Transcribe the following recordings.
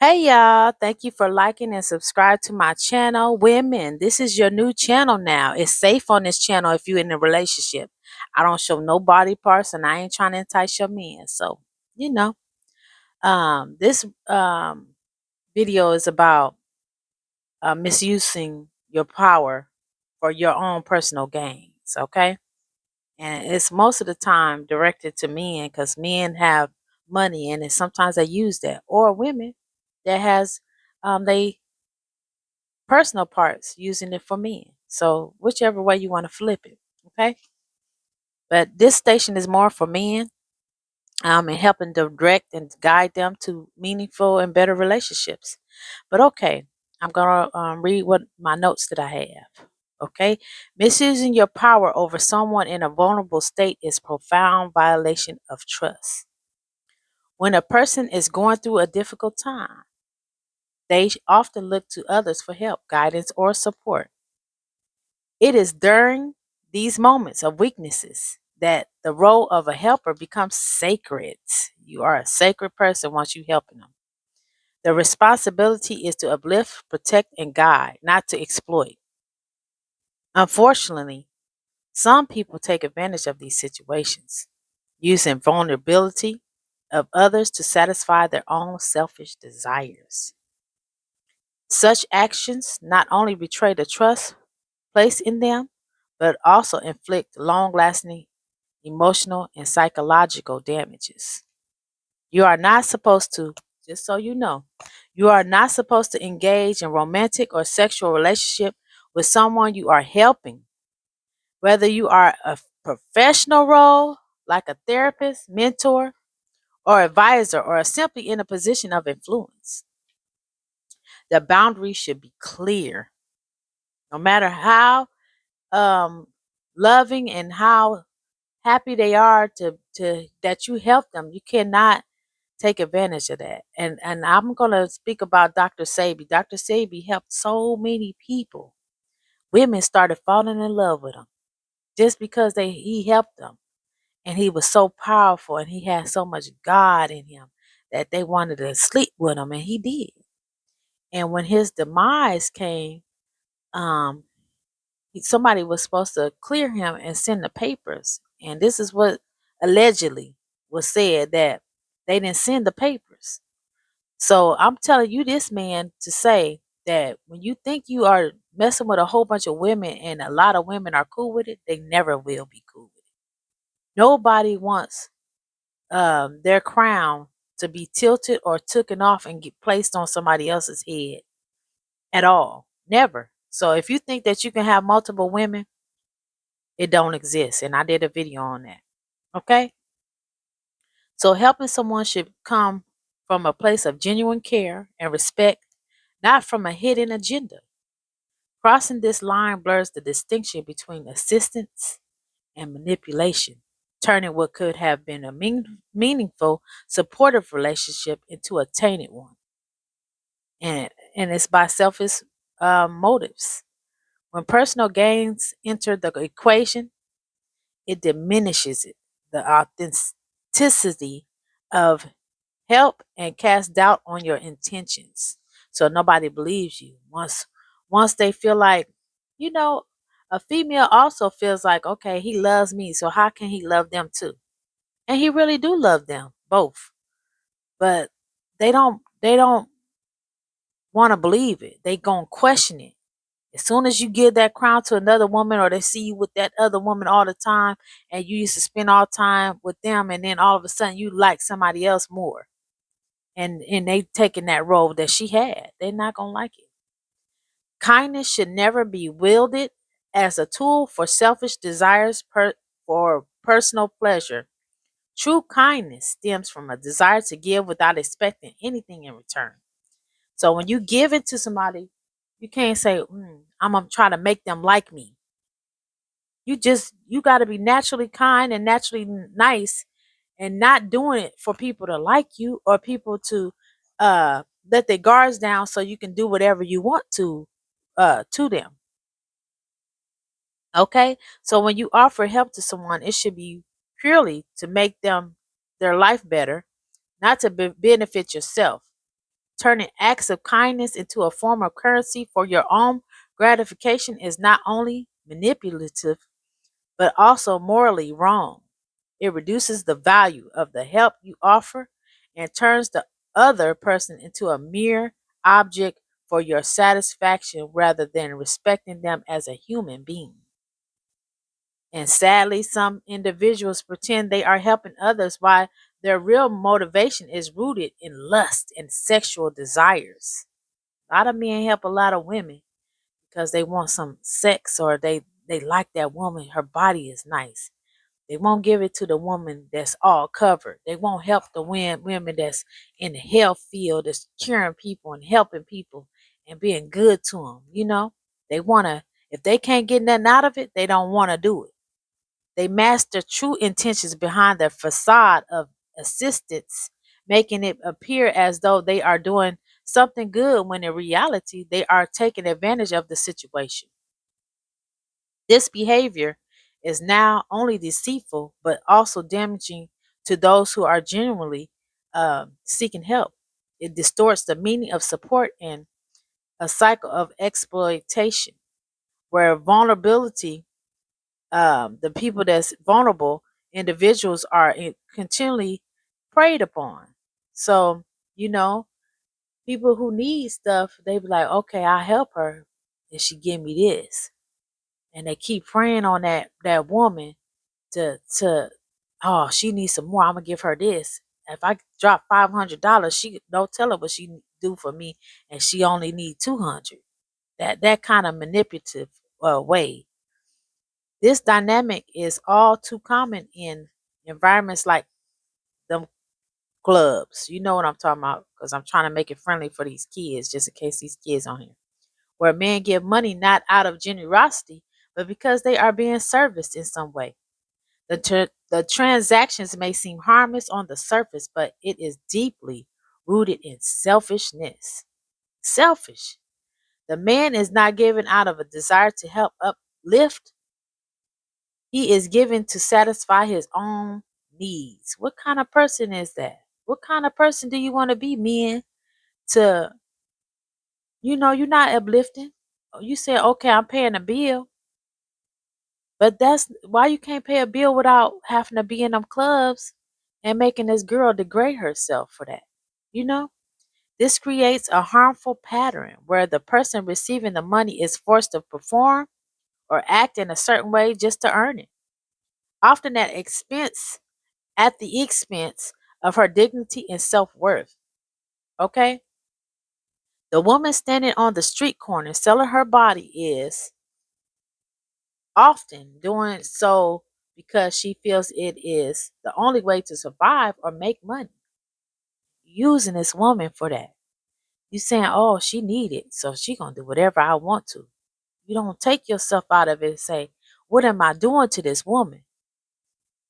Hey y'all, thank you for liking and subscribe to my channel. Women, this is your new channel now. It's safe on this channel if you're in a relationship. I don't show no body parts and I ain't trying to entice your men. So, you know, this video is about misusing your power for your own personal gains, okay? And it's most of the time directed to men because men have money and sometimes they use that, or women that has they personal parts using it for men. So whichever way you want to flip it, okay? But this station is more for men, and helping direct and guide them to meaningful and better relationships. But okay, I'm gonna read what my notes that I have. Okay, misusing your power over someone in a vulnerable state is profound violation of trust. When a person is going through a difficult time, they often look to others for help, guidance, or support. It is during these moments of weaknesses that the role of a helper becomes sacred. You are a sacred person once you helping them. The responsibility is to uplift, protect, and guide, not to exploit. Unfortunately, some people take advantage of these situations, using vulnerability of others to satisfy their own selfish desires. Such actions not only betray the trust placed in them, but also inflict long lasting emotional and psychological damages. You are not supposed to, just so you know, you are not supposed to engage in romantic or sexual relationship with someone you are helping, whether you are a professional role like a therapist, mentor, or advisor, or simply in a position of influence. The boundaries should be clear. No matter how um, loving and how happy they are to that you help them, you cannot take advantage of that. And I'm gonna speak about Dr. Sabi. Dr. Sabi helped so many people. Women started falling in love with him just because he helped them. And he was so powerful and he had so much God in him that they wanted to sleep with him, and he did. And when his demise came, um, somebody was supposed to clear him and send the papers. And this is what allegedly was said, that they didn't send the papers. So I'm telling you, this man, to say that when you think you are messing with a whole bunch of women and a lot of women are cool with it, they never will be cool with it. Nobody wants their crown to be tilted or taken off and get placed on somebody else's head at all. Never. So if you think that you can have multiple women, it don't exist. And I did a video on that. Okay? So helping someone should come from a place of genuine care and respect, not from a hidden agenda. Crossing this line blurs the distinction between assistance and manipulation, turning what could have been a meaningful, supportive relationship into a tainted one. And it's by selfish motives. When personal gains enter the equation, it diminishes the authenticity of help and casts doubt on your intentions. So nobody believes you. Once they feel like, you know, a female also feels like, okay, he loves me, so how can he love them too? And he really do love them both. But they don't want to believe it. They gonna question it. As soon as you give that crown to another woman, or they see you with that other woman all the time, and you used to spend all time with them, and then all of a sudden you like somebody else more, and they taking that role that she had, they're not gonna like it. Kindness should never be wielded as a tool for selfish desires for personal pleasure. True kindness stems from a desire to give without expecting anything in return. So when you give it to somebody, you can't say, I'm gonna try to make them like me. You got to be naturally kind and naturally nice, and not doing it for people to like you or people to let their guards down so you can do whatever you want to them. Okay? So when you offer help to someone, it should be purely to make their life better, not to benefit yourself. Turning acts of kindness into a form of currency for your own gratification is not only manipulative, but also morally wrong. It reduces the value of the help you offer and turns the other person into a mere object for your satisfaction rather than respecting them as a human being. And sadly, some individuals pretend they are helping others while their real motivation is rooted in lust and sexual desires. A lot of men help a lot of women because they want some sex, or they like that woman, her body is nice. They won't give it to the woman that's all covered. They won't help the women that's in the health field, that's curing people and helping people and being good to them. They want to, if they can't get nothing out of it, they don't want to do it. They mask the true intentions behind their facade of assistance, making it appear as though they are doing something good when in reality they are taking advantage of the situation. This behavior is now only deceitful but also damaging to those who are genuinely seeking help. It distorts the meaning of support and a cycle of exploitation where vulnerability, the people that's vulnerable individuals are continually preyed upon. So, you know, people who need stuff, they be like, okay, I'll help her and she give me this. And they keep preying on that woman to oh, she needs some more. I'm gonna give her this. If I drop $500, she don't tell her what she do for me, and she only need 200. That kind of manipulative way. This dynamic is all too common in environments like them clubs. You know what I'm talking about, because I'm trying to make it friendly for these kids, just in case these kids on here, where men give money not out of generosity, but because they are being serviced in some way. The transactions may seem harmless on the surface, but it is deeply rooted in selfishness. Selfish. The man is not given out of a desire to help uplift. He is given to satisfy his own needs. What kind of person is that? What kind of person do you want to be, men? To, you're not uplifting. You say, okay, I'm paying a bill. But that's why you can't pay a bill without having to be in them clubs and making this girl degrade herself for that. You know? This creates a harmful pattern where the person receiving the money is forced to perform or act in a certain way just to earn it. Often at the expense of her dignity and self-worth. Okay? The woman standing on the street corner selling her body is often doing so because she feels it is the only way to survive or make money. Using this woman for that. You saying, oh, she need it, so she gonna do whatever I want to. You don't take yourself out of it and say, what am I doing to this woman?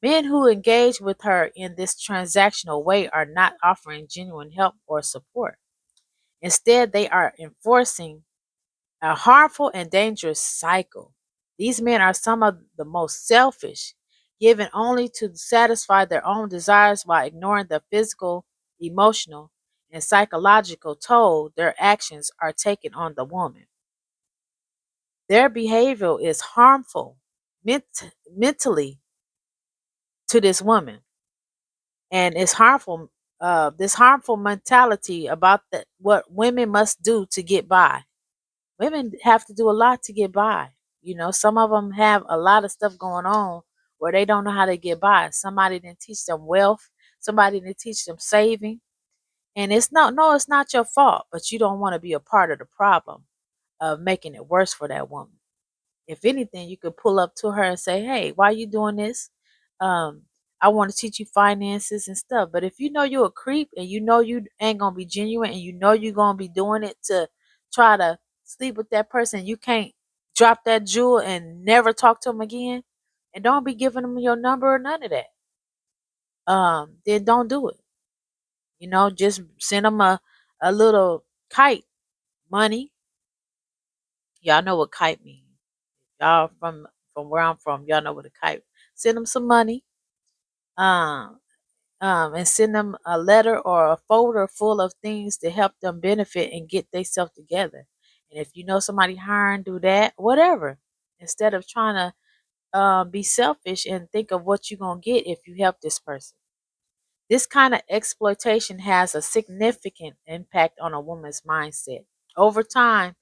Men who engage with her in this transactional way are not offering genuine help or support. Instead, they are enforcing a harmful and dangerous cycle. These men are some of the most selfish, given only to satisfy their own desires while ignoring the physical, emotional, and psychological toll their actions are taking on the woman. Their behavior is harmful mentally to this woman, and it's harmful. This harmful mentality about what women must do to get by. Women have to do a lot to get by. Some of them have a lot of stuff going on where they don't know how to get by. Somebody didn't teach them wealth. Somebody didn't teach them saving. And it's not, no, it's not your fault, but you don't want to be a part of the problem of making it worse for that woman. If anything, you could pull up to her and say, hey, why are you doing this? Um, I want to teach you finances and stuff. But if you know you're a creep and you know you ain't going to be genuine and you know you're going to be doing it to try to sleep with that person, you can't drop that jewel and never talk to them again. And don't be giving them your number or none of that. Then don't do it. Just send them a little kite money. Y'all know what kite means. Y'all from where I'm from, y'all know what a kite. Send them some money. Um, and send them a letter or a folder full of things to help them benefit and get themselves together. And if you know somebody hiring, do that, whatever. Instead of trying to be selfish and think of what you're going to get if you help this person. This kind of exploitation has a significant impact on a woman's mindset. Over time,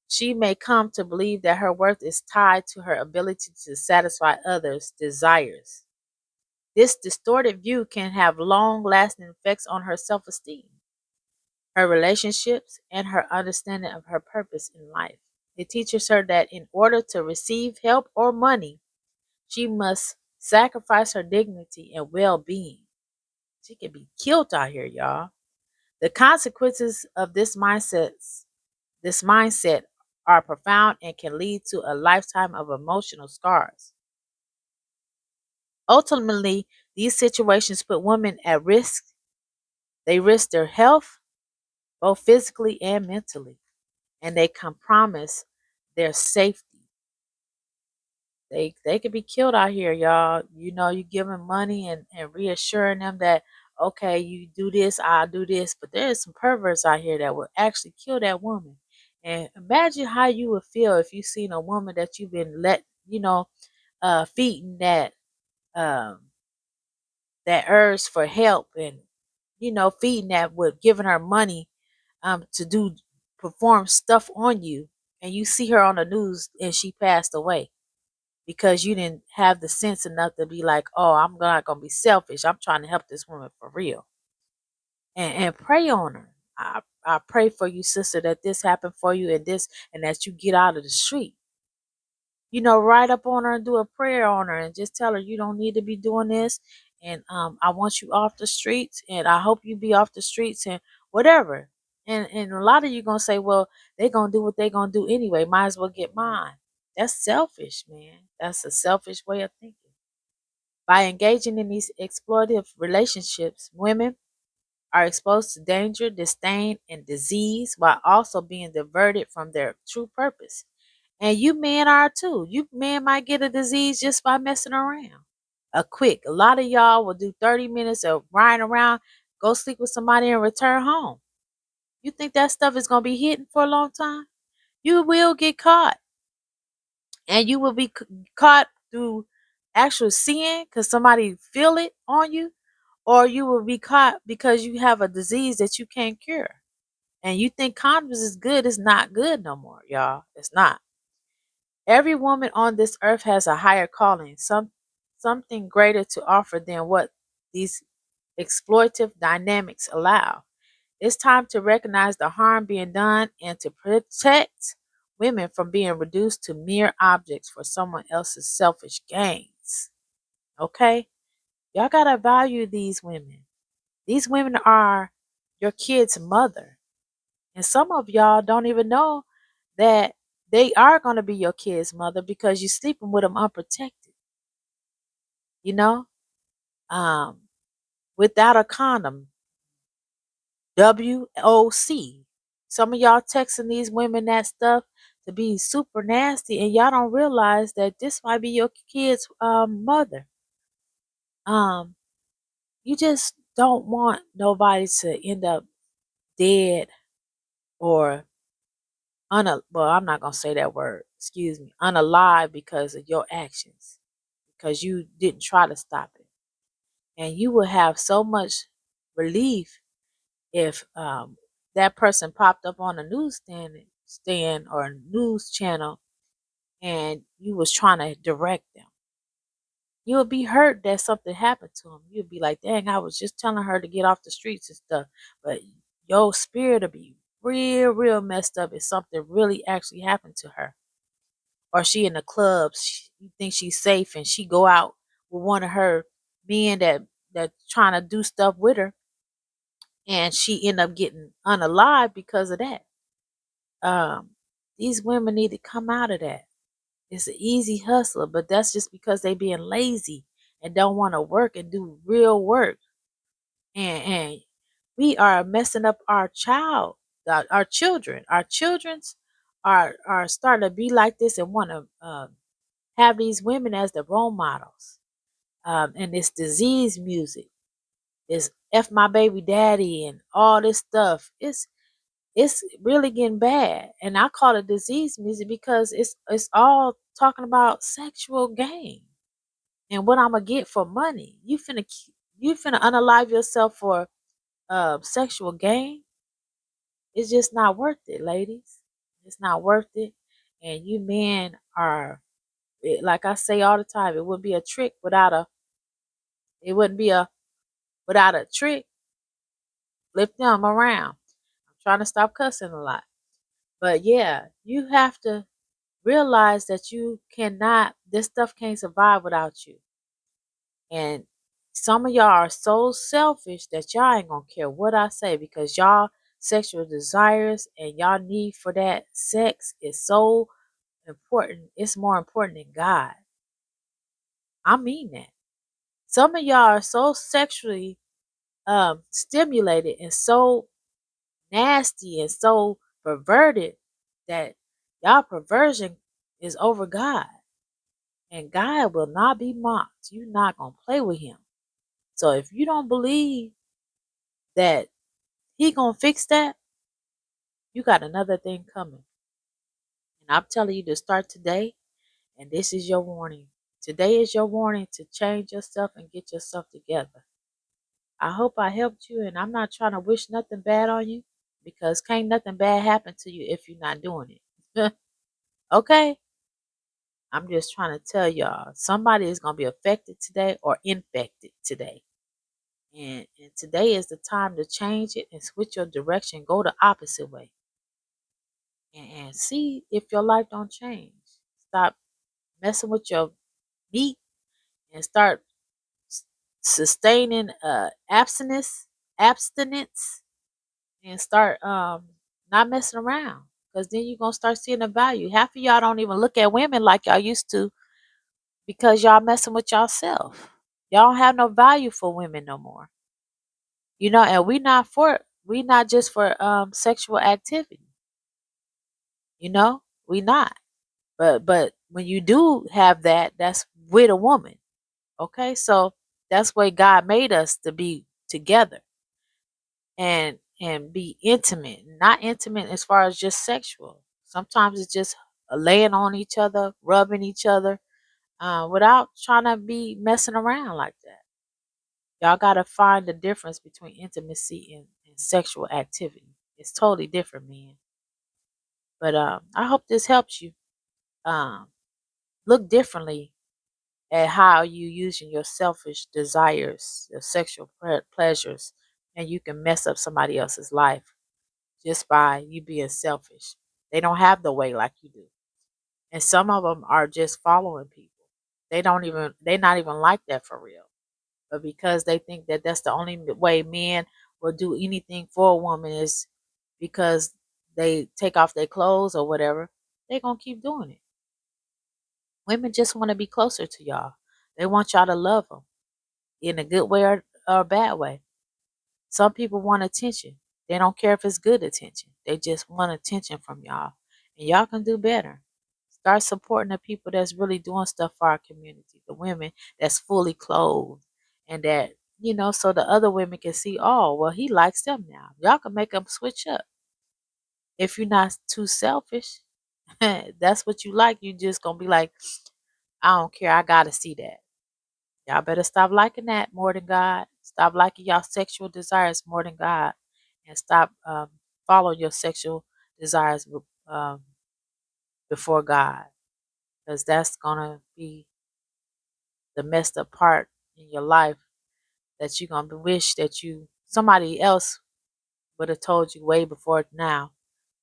she may come to believe that her worth is tied to her ability to satisfy others' desires. This distorted view can have long lasting effects on her self esteem, her relationships, and her understanding of her purpose in life. It teaches her that in order to receive help or money, she must sacrifice her dignity and well being. She can be killed out here, y'all. The consequences of this mindset are profound and can lead to a lifetime of emotional scars. Ultimately, these situations put women at risk. They risk their health, both physically and mentally, and they compromise their safety. They could be killed out here, y'all. You know, you give them money and reassuring them that, okay, you do this, I'll do this. But there's some perverts out here that will actually kill that woman. And imagine how you would feel if you seen a woman that you've been feeding um that urge for help, and feeding that with giving her money to do perform stuff on you, and you see her on the news and she passed away because you didn't have the sense enough to be like, oh, I'm not gonna be selfish. I'm trying to help this woman for real. And pray on her. I pray for you, sister, that this happened for you and that you get out of the street. Right up on her and do a prayer on her and just tell her you don't need to be doing this. And I want you off the streets, and I hope you be off the streets and whatever. And a lot of you gonna say, well, they gonna do what they gonna do anyway. Might as well get mine. That's selfish, man. That's a selfish way of thinking. By engaging in these exploitative relationships, women are exposed to danger, disdain, and disease while also being diverted from their true purpose. And you men are too. You men might get a disease just by messing around. A lot of y'all will do 30 minutes of riding around, go sleep with somebody, and return home. You think that stuff is going to be hidden for a long time? You will get caught. And you will be caught through actual sin because somebody feel it on you, or you will be caught because you have a disease that you can't cure. And you think condoms is good. It's not good no more, y'all. It's not. Every woman on this earth has a higher calling, something greater to offer than what these exploitative dynamics allow. It's time to recognize the harm being done and to protect women from being reduced to mere objects for someone else's selfish gains. Okay? Y'all got to value these women. These women are your kid's mother. And some of y'all don't even know that they are going to be your kid's mother because you're sleeping with them unprotected, you know, um, without a condom. WOC. Some of y'all texting these women that stuff to be super nasty, and y'all don't realize that this might be your kid's mother. Um, you just don't want nobody to end up dead or well, I'm not gonna say that word. Excuse me, unalive because of your actions, because you didn't try to stop it, and you will have so much relief if that person popped up on a stand or a news channel, and you was trying to direct them. You would be hurt that something happened to them. You'd be like, dang, I was just telling her to get off the streets and stuff, but your spirit will be real messed up if something really actually happened to her. Or she in the clubs, you think she's safe, and she go out with one of her men that trying to do stuff with her, and she end up getting unalive because of that. Um, these women need to come out of that. It's an easy hustler, but that's just because they being lazy and don't want to work and do real work. And we are messing up our children. Our children's are starting to be like this and want to have these women as the role models. And this disease music. This F my baby daddy and all this stuff. It's really getting bad. And I call it disease music because it's all talking about sexual gain and what I'm gonna get for money. You finna unalive yourself for sexual gain. It's just not worth it, ladies. It's not worth it. And you men are like I say all the time, it wouldn't be a without a trick, flip them around. I'm trying to stop cussing a lot. But yeah, you have to realize that this stuff can't survive without you. And some of y'all are so selfish that y'all ain't gonna care what I say because y'all sexual desires and y'all need for that sex is so important. It's more important than God. I mean that. Some of y'all are so sexually stimulated and so nasty and so perverted that y'all perversion is over God. And God will not be mocked. You're not gonna play with him. So if you don't believe that he gonna fix that, you got another thing coming. And I'm telling you to start today, and this is your warning. Today is your warning to change yourself and get yourself together. I hope I helped you, and I'm not trying to wish nothing bad on you because can't nothing bad happen to you if you're not doing it. Okay? I'm just trying to tell y'all somebody is going to be affected today or infected today. And today is the time to change it and switch your direction, go the opposite way. And see if your life don't change. Stop messing with your meat and start sustaining abstinence and start not messing around. Because then you're gonna start seeing the value. Half of y'all don't even look at women like y'all used to because y'all messing with yourself. Y'all don't have no value for women no more. And we not just for sexual activity. We not. But when you do have that, that's with a woman. Okay? So that's why God made us to be together and be intimate. Not intimate as far as just sexual. Sometimes it's just laying on each other, rubbing each other, without trying to be messing around like that. Y'all got to find the difference between intimacy and sexual activity. It's totally different, man. But I hope this helps you um, look differently at how you using your selfish desires, your sexual pleasures, and you can mess up somebody else's life just by you being selfish. They don't have the way like you do. And some of them are just following people. They're not even like that for real. But because they think that that's the only way men will do anything for a woman is because they take off their clothes or whatever, they're going to keep doing it. Women just want to be closer to y'all. They want y'all to love them in a good way or a bad way. Some people want attention. They don't care if it's good attention. They just want attention from y'all. And y'all can do better. Start supporting the people that's really doing stuff for our community. The women that's fully clothed and that, so the other women can see, oh, well, he likes them now. Y'all can make them switch up. If you're not too selfish, that's what you like. You just going to be like, I don't care. I got to see that. Y'all better stop liking that more than God. Stop liking y'all sexual desires more than God. And stop following your sexual desires um, before God. Because that's going to be the messed up part in your life that you're going to wish that somebody else would have told you way before now.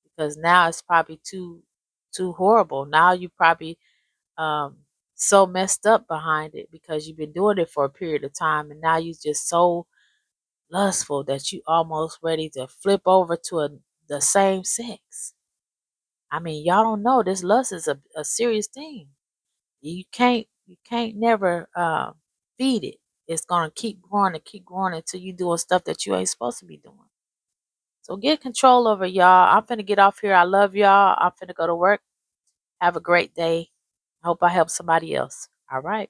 Because now it's probably too horrible. Now you probably um, so messed up behind it because you've been doing it for a period of time and now you're just so lustful that you almost ready to flip over to the same sex. I mean, y'all don't know this lust is a serious thing. You can't never feed it. It's gonna keep growing until you doing stuff that you ain't supposed to be doing. So get control over y'all. I'm finna get off here. I love y'all. I'm finna go to work. Have a great day. I hope I help somebody else. All right.